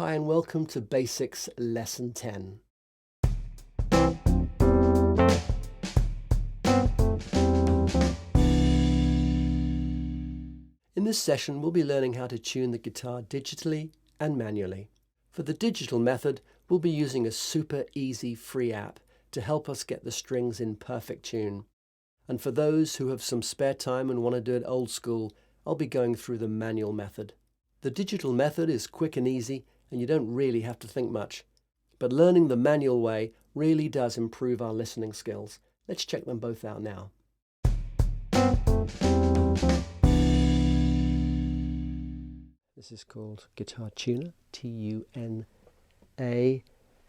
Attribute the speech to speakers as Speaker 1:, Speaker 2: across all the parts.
Speaker 1: Hi and welcome to Basics Lesson 10. In this session we'll be learning how to tune the guitar digitally and manually. For the digital method, we'll be using a super easy free app to help us get the strings in perfect tune. And for those who have some spare time and want to do it old school, I'll be going through the manual method. The digital method is quick and easy, and you don't really have to think much. But learning the manual way really does improve our listening skills. Let's check them both out now. This is called Guitar Tuner, T-U-N-A,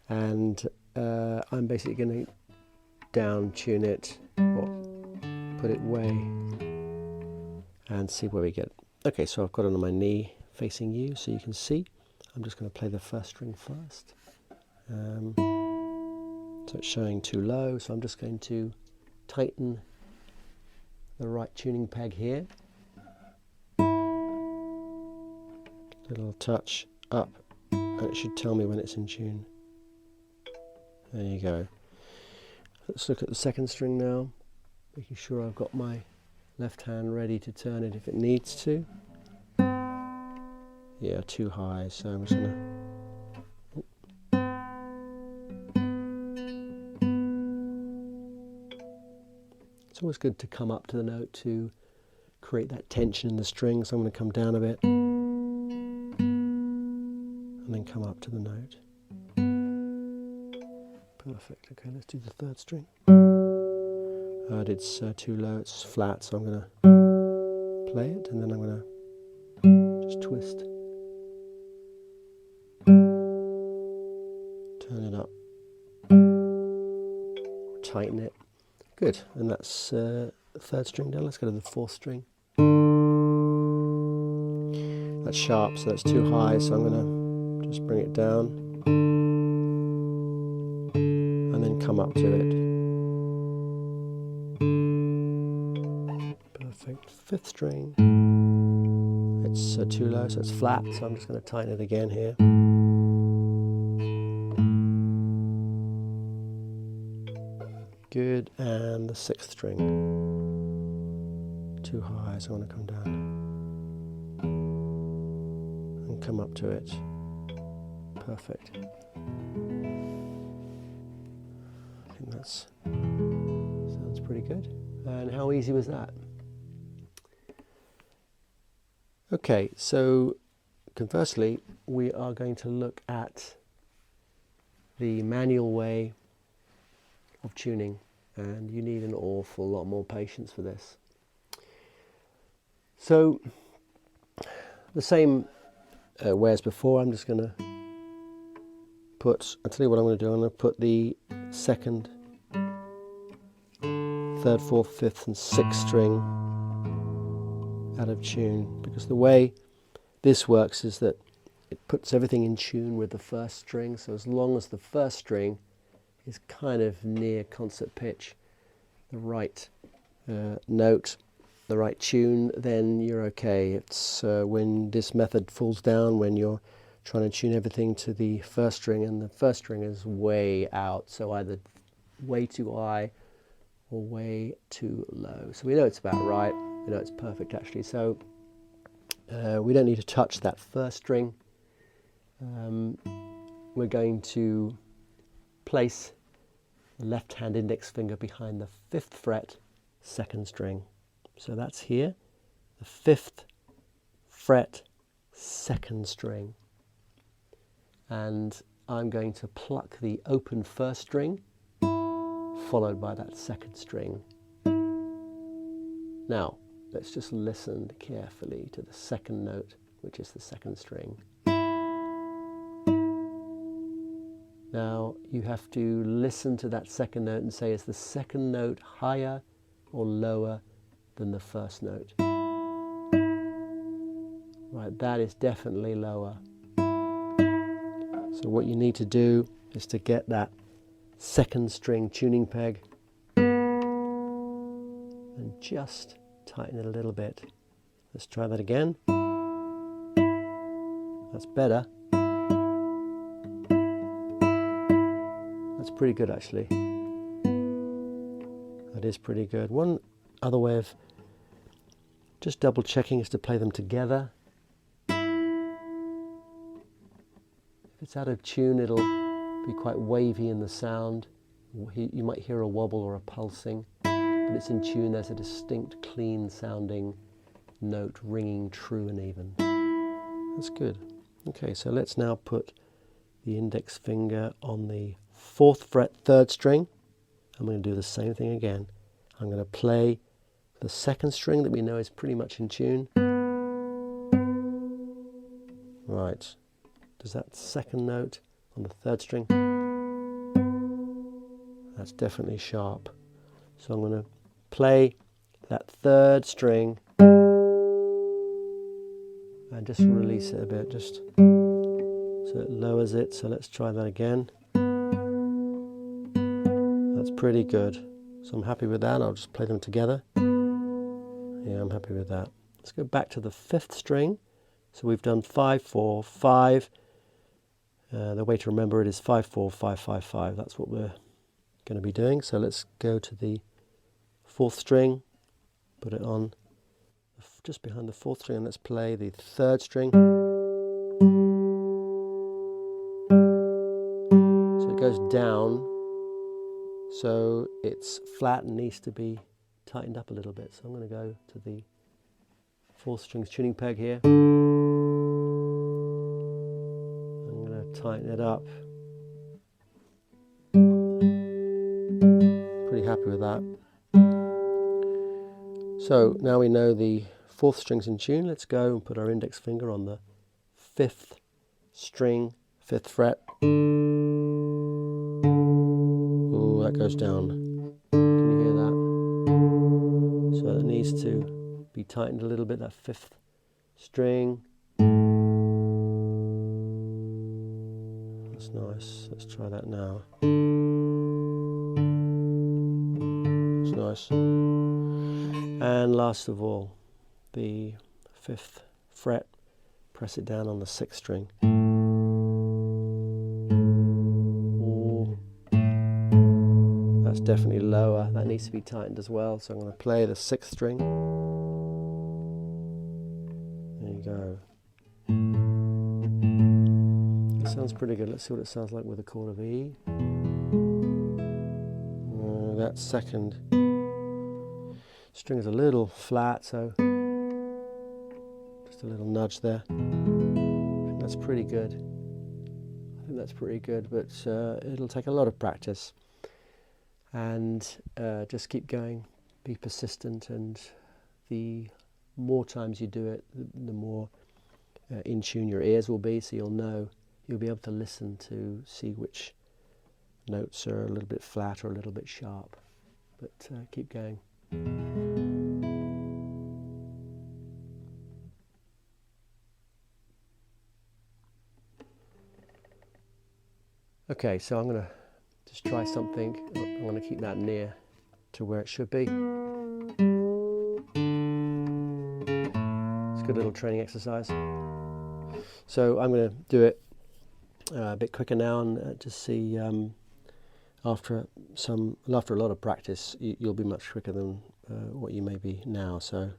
Speaker 1: and I'm basically going to down tune it, or put it way, and see where we get. Okay, so I've got it on my knee facing you so you can see. I'm just going to play the first string first. So it's showing too low, so I'm just going to tighten the right tuning peg here. Little touch up, and it should tell me when it's in tune. There you go. Let's look at the second string now, making sure I've got my left hand ready to turn it if it needs to. Yeah, too high, so I'm just going to... It's always good to come up to the note to create that tension in the string, so I'm going to come down a bit and then come up to the note. Perfect. Okay, let's do the third string. It's too low, it's flat, so I'm going to play it and then I'm going to just twist. Turn it up, tighten it. Good, and that's the third string down. Let's go to the fourth string. That's sharp, so that's too high, so I'm going to just bring it down and then come up to it. Perfect. Fifth string. It's too low, so it's flat, so I'm just going to tighten it again here. Good, and the sixth string, too high, so I want to come down and come up to it. Perfect. I think that sounds pretty good. And how easy was that? Okay, so conversely, we are going to look at the manual way of tuning, and you need an awful lot more patience for this. So the same way as before, I'm just going to I'll tell you what I'm going to do. I'm going to put the second, third, fourth, fifth and sixth string out of tune, because the way this works is that it puts everything in tune with the first string. So as long as the first string is kind of near concert pitch, the right note, the right tune, then you're okay. It's when this method falls down, when you're trying to tune everything to the first string and the first string is way out, so either way too high or way too low. So we know it's about right, we know it's perfect actually, so we don't need to touch that first string. We're going to place the left hand index finger behind the 5th fret, 2nd string. So that's here, the 5th fret, 2nd string. And I'm going to pluck the open first string, followed by that 2nd string. Now, let's just listen carefully to the 2nd note, which is the 2nd string. Now you have to listen to that 2nd note and say, is the 2nd note higher or lower than the 1st note? Right, that is definitely lower. So what you need to do is to get that 2nd string tuning peg and just tighten it a little bit. Let's try that again. That's better. pretty good actually. That is pretty good. One other way of just double checking is to play them together. If it's out of tune, it'll be quite wavy in the sound. You might hear a wobble or a pulsing, but it's in tune. There's a distinct, clean sounding note ringing true and even. That's good. Okay, so let's now put the index finger on the 4th fret 3rd string. I'm going to do the same thing again. I'm going to play the 2nd string that we know is pretty much in tune. Right. Does that 2nd note on the 3rd string? That's definitely sharp. So I'm going to play that 3rd string and just release it a bit, just so it lowers it. So let's try that again. That's pretty good. So I'm happy with that. I'll just play them together. Yeah, I'm happy with that. Let's go back to the 5th string. So we've done 5, 4, 5. The way to remember it is 5, 4, 5, 5, 5. That's what we're going to be doing. So let's go to the 4th string, put it on just behind the 4th string, and let's play the 3rd string. So it goes down, so it's flat and needs to be tightened up a little bit. So I'm going to go to the 4th string's tuning peg here. I'm going to tighten it up. Pretty happy with that. So now we know the 4th string's in tune. Let's go and put our index finger on the 5th string, 5th fret. Oh, that goes down. Can you hear that? So it needs to be tightened a little bit, that 5th string. That's nice. Let's try that now. That's nice. And last of all, the 5th fret, press it down on the 6th string. Ooh. That's definitely lower. That needs to be tightened as well. So I'm going to play the 6th string. There you go. It sounds pretty good. Let's see what it sounds like with a chord of E. That 2nd string is a little flat, so just a little nudge there. I think that's pretty good. But it'll take a lot of practice, and just keep going, be persistent, and the more times you do it, the more in tune your ears will be, so you'll be able to listen to see which notes are a little bit flat or a little bit sharp. But keep going. Okay, so I'm going to just try something. I'm going to keep that near to where it should be. It's a good little training exercise. So I'm going to do it a bit quicker now, and just see after a lot of practice you'll be much quicker than what you may be now. So